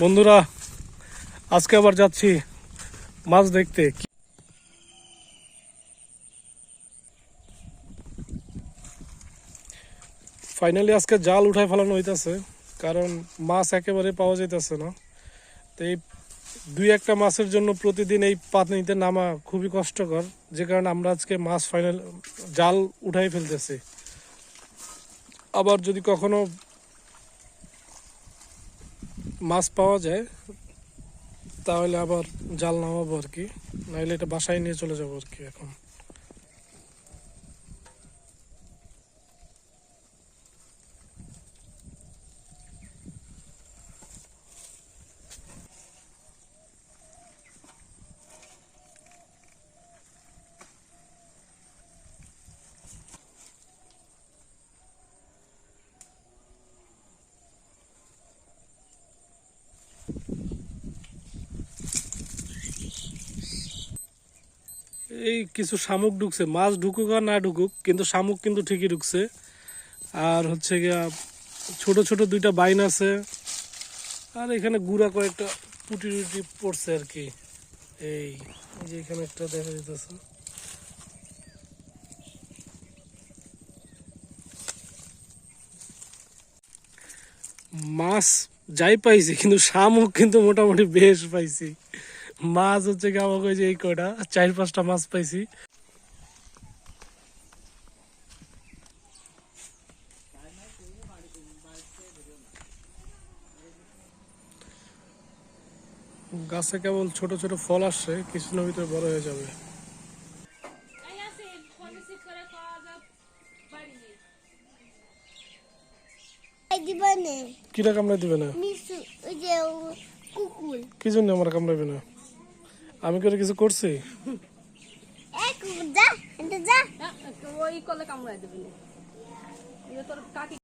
বন্ধুরা আজকে আবার যাচ্ছি মাছ দেখতে। ফাইনালি আজকে জাল উঠায় ফেলানো হইতাছে, কারণ মাছ একেবারে পাওয়া যাইতেছে না। তো এই দুই একটা মাছের জন্য প্রতিদিন এই পানিতে নামা খুবই কষ্টকর, যে কারণে আমরা আজকে মাছ ফাইনাল জাল উঠাই ফেলতেছি। আবার যদি কখনো মাছ পাওয়া যায় তাহলে আবার জাল নামাবো আর কি, নাহলে এটা বাসায় নিয়ে চলে যাবো আর কি। এখন এই কিছু শামুক ঢুকছে, মাছ ঢুকুক আর না ঢুকুক কিন্তু শামুক কিন্তু ঠিকই ঢুকছে। আর হচ্ছে গিয়া ছোট ছোট দুইটা বাইন আছে, আর এখানে গুড়া কয়েকটা পুটি টুটি পড়ছে আর কি। এই যে এখানে একটা দেখা যেতেছে। মাছ যাই পাইছি, কিন্তু শামুক কিন্তু মোটামুটি বেশ পাইছি। মাছ হচ্ছে গিয়ে আমাকে যে এই কয়টা 4-5টা মাছ পাইছি। গাছে কেবল ছোট ছোট ফল আসছে, কিছুদিনের ভিতরে বড় হয়ে যাবে। কিরা কামড়াই দিবে না? কি জন্য আমার কামড়াইবে না? আমি করে কিছু করছি? ওই কলে কামড়াই দেবে না, তোর কাকি